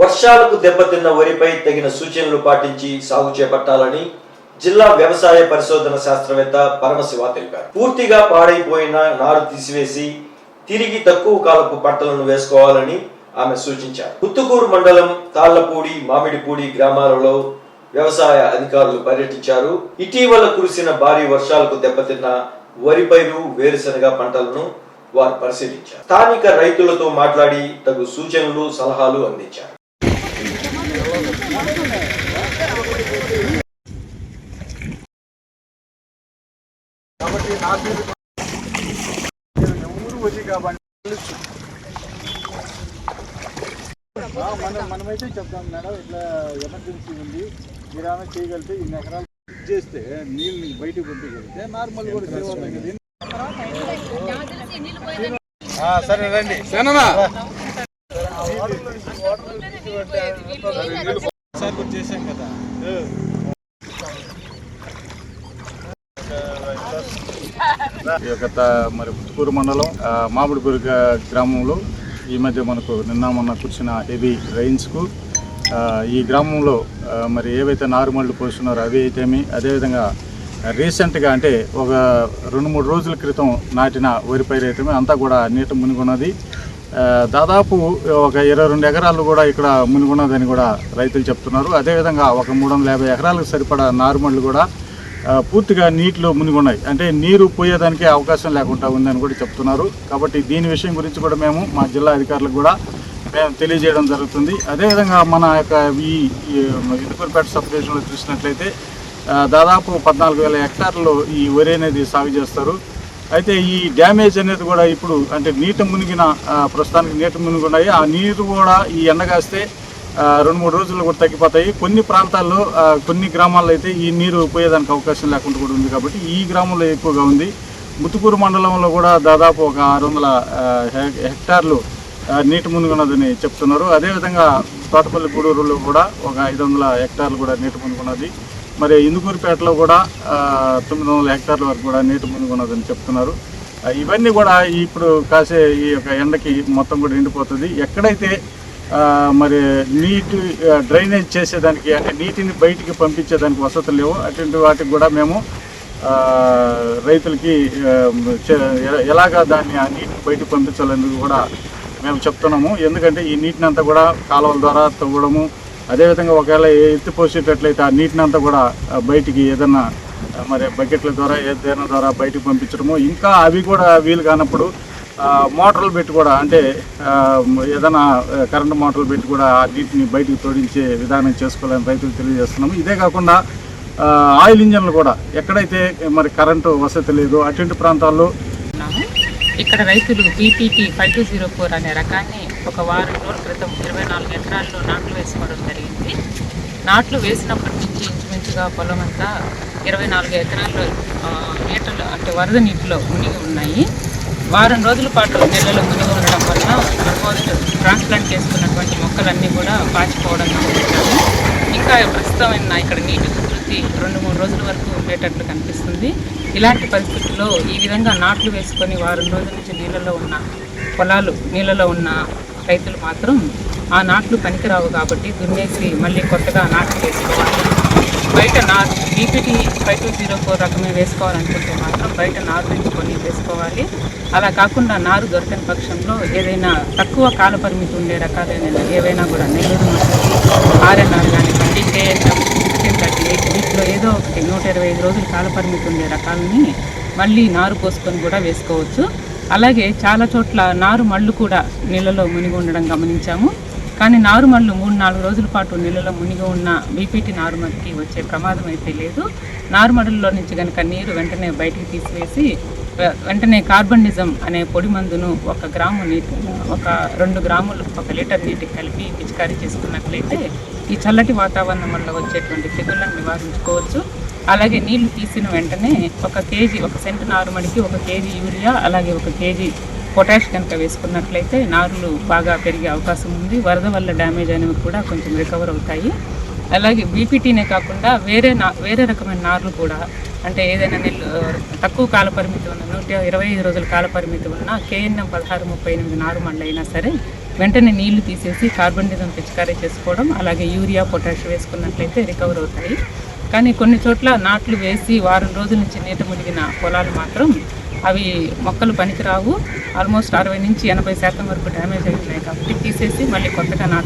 వర్షాలకు దెబ్బతిన్న వరిపై తగిన సూచనలు పాటించి సాగు చేపట్టాలని జిల్లా వ్యవసాయ పరిశోధన శాస్త్రవేత్త పరమశివ తెలిపారు. పూర్తిగా పాడైపోయిన నారు తీసివేసి తిరిగి తక్కువ కాలపు పంటలను వేసుకోవాలని ఆమె సూచించారు. ముత్తుకూరు మండలం తాళ్లపూడి, మామిడిపూడి గ్రామాలలో వ్యవసాయ అధికారులు పర్యటించారు. ఇటీవల కురిసిన భారీ వర్షాలకు దెబ్బతిన్న వరి పైరు, వేరుశనగ పంటలను వారు పరిశీలించారు. స్థానిక రైతులతో మాట్లాడి తగు సూచనలు, సలహాలు అందించారు. మనమైతే చెప్తాం మేడం, ఇట్లా ఎమర్జెన్సీ ఉంది, మీరు ఏమైనా చేయగలిగితే ఇన్ని ఎకరాలు చేస్తే నీళ్ళు బయటకు పంపించగలిగితే నార్మల్ కూడా సేవ అవుతుంది. సరే రండి చేసాం కదా. ఈ యొక్క మరి ముత్తుకూరు మండలం మామిడిపూరి గ్రామంలో ఈ మధ్య మనకు నిన్న మొన్న కూర్చున్న హెవీ రైన్స్కు ఈ గ్రామంలో మరి ఏవైతే నారుమళ్ళు పోస్తున్నారో అవి అయితేమి, అదేవిధంగా రీసెంట్గా అంటే ఒక 2-3 రోజుల క్రితం నాటిన వరి పైరు అయితేమి అంతా కూడా నీట మునిగున్నది. దాదాపు ఒక 22 ఎకరాలు కూడా ఇక్కడ మునిగున్నదని కూడా రైతులు చెప్తున్నారు. అదేవిధంగా ఒక 350 ఎకరాలకు సరిపడా నారుమళ్ళు కూడా పూర్తిగా నీటిలో మునిగున్నాయి. అంటే నీరు పోయేదానికి అవకాశం లేకుండా ఉందని కూడా చెప్తున్నారు. కాబట్టి దీని విషయం గురించి కూడా మేము మా జిల్లా అధికారులకు కూడా మేము తెలియజేయడం జరుగుతుంది. అదేవిధంగా మన యొక్క ఈ ఇందుకూరుపేట సబ్ డివిజన్లో చూసినట్లయితే దాదాపు 14,000 హెక్టార్లు ఈ వరి అనేది సాగు చేస్తారు. అయితే ఈ డ్యామేజ్ అనేది కూడా ఇప్పుడు అంటే నీట మునిగిన ప్రస్తుతానికి నీట మునిగున్నాయి. ఆ నీరు కూడా ఈ ఎండగాస్తే 2-3 రోజుల్లో కూడా తగ్గిపోతాయి. కొన్ని ప్రాంతాల్లో కొన్ని గ్రామాల్లో అయితే ఈ నీరు పోయేదానికి అవకాశం లేకుండా కూడా ఉంది. కాబట్టి ఈ గ్రామంలో ఎక్కువగా ఉంది. ముత్తుకూరు మండలంలో కూడా దాదాపు ఒక 600 హెక్టార్లు నీటి మునిగున్నదని చెప్తున్నారు. అదేవిధంగా తోటపల్లి గూడూరులో కూడా ఒక 500 హెక్టార్లు కూడా నీటి మునిగున్నది. మరి ఇందుకూరుపేటలో కూడా 900 హెక్టార్ల వరకు కూడా నీటి మునిగున్నదని చెప్తున్నారు. ఇవన్నీ కూడా ఇప్పుడు కాసే ఈ యొక్క ఎండకి మొత్తం కూడా ఎండిపోతుంది. ఎక్కడైతే మరి నీటి డ్రైనేజ్ చేసేదానికి అంటే నీటిని బయటికి పంపించేదానికి వసతులు లేవు, అటువంటి వాటికి కూడా మేము రైతులకి ఎలాగా దాన్ని ఆ నీటిని బయటికి పంపించాలనేది కూడా మేము చెప్తున్నాము. ఎందుకంటే ఈ నీటిని అంతా కూడా కాలువల ద్వారా తవ్వడము, అదేవిధంగా ఒకవేళ ఎత్తిపోసేటట్లయితే ఆ నీటిని అంతా కూడా బయటికి ఏదన్నా మరి బకెట్ల ద్వారా ఏదైనా ద్వారా బయటికి పంపించడము, ఇంకా అవి కూడా వీలు కానప్పుడు మోటార్లు పెట్టి కూడా అంటే ఏదైనా కరెంటు మోటార్లు పెట్టి కూడా ఆ నీటిని బయటికి తోడించే విధానం చేసుకోవాలని రైతులు తెలియజేస్తున్నాము. ఇదే కాకుండా ఆయిల్ ఇంజన్లు కూడా ఎక్కడైతే మరి కరెంటు వసతి లేదు అటువంటి ప్రాంతాల్లో ఇక్కడ రైతులు బీపీటీ 5204 అనే రకాన్ని ఒక వారం రోజుల క్రితం 24 ఎకరాల్లో నాట్లు వేసుకోవడం జరిగింది. నాట్లు వేసినప్పటి నుంచి ఇంచుమించుగా పొలం అంతా 24 ఎకరాల్లో నీటలు అంటే వరద నీటిలో మునిగి ఉన్నాయి. వారం రోజుల పాటు నీళ్ళలో మునిగి ఉండడం వల్ల ఆల్మోస్ట్ ట్రాన్స్ప్లాంట్ చేసుకున్నటువంటి మొక్కలన్నీ కూడా పాచిపోవడం గమనించాము. ఇంకా ప్రస్తుతం ఇక్కడ నీటి ఉధృతి 2-3 రోజుల వరకు ఉండేటట్లు కనిపిస్తుంది. ఇలాంటి పరిస్థితుల్లో ఈ విధంగా నాట్లు వేసుకొని వారం రోజుల నుంచి నీళ్ళలో ఉన్న రైతులు మాత్రం ఆ నాట్లు పనికిరావు కాబట్టి దున్నేసి మళ్ళీ కొత్తగా నాట్లు వేసుకోవాలి. బయట నారు బీపీటీ 5204 రకమే వేసుకోవాలనుకుంటే మాత్రం బయట నారు తెచ్చుకొని వేసుకోవాలి. అలా కాకుండా నారు దొరకని పక్షంలో ఏదైనా తక్కువ కాల పరిమితి ఉండే రకాలైన ఏవైనా కూడా నెల్లూరు ఆర్ఎన్ఆర్ కానివ్వండి, KNM 1638 వీటిలో ఏదో ఒకటి 125 రోజుల కాల పరిమితి ఉండే రకాలని మళ్ళీ నారు పోసుకొని కూడా వేసుకోవచ్చు. అలాగే చాలా చోట్ల నారు మళ్ళు కూడా నీళ్ళలో మునిగి ఉండడం గమనించాము. కానీ నారుమళ్ళు 3-4 రోజుల పాటు నీళ్ళలో మునిగి ఉన్న బీపీటీ నారుమడికి వచ్చే ప్రమాదం అయితే లేదు. నారుమడుల్లో నుంచి కనుక నీరు వెంటనే బయటికి తీసివేసి వెంటనే కార్బనిజం అనే పొడి మందును 1 గ్రాము నీటి 2 గ్రాములు 1 లీటర్ నీటికి కలిపి పిచికారీ చేసుకున్నట్లయితే ఈ చల్లటి వాతావరణం వల్ల వచ్చేటువంటి తెగుళ్లను నివారించుకోవచ్చు. అలాగే నీళ్లు తీసిన వెంటనే 1 కేజీ 1 సెంటు నారుమడికి 1 కేజీ యూరియా అలాగే 1 కేజీ పొటాష్ కనుక వేసుకున్నట్లయితే నారులు బాగా పెరిగే అవకాశం ఉంది. వరద వల్ల డ్యామేజ్ అనేవి కూడా కొంచెం రికవర్ అవుతాయి. అలాగే బీపీటీనే కాకుండా వేరే రకమైన నార్లు కూడా అంటే ఏదైనా తక్కువ కాల పరిమితి ఉన్న 125 రోజుల కాల పరిమితి ఉన్న KNM 1638 నారు మళ్ళీ అయినా సరే వెంటనే నీళ్లు తీసేసి కార్బన్డిజం పిచికారీ చేసుకోవడం, అలాగే యూరియా పొటాష్ వేసుకున్నట్లయితే రికవర్ అవుతాయి. కానీ కొన్ని చోట్ల నాట్లు వేసి వారం రోజుల నుంచి నీట మునిగిన పొలాలు మాత్రం అవి మొక్కలు పనికిరావు, ఆల్మోస్ట్ 60 నుంచి 80% వరకు డ్యామేజ్ అవుతున్నాయి. కాబట్టి తీసేసి మళ్ళీ కొత్తగా నాటు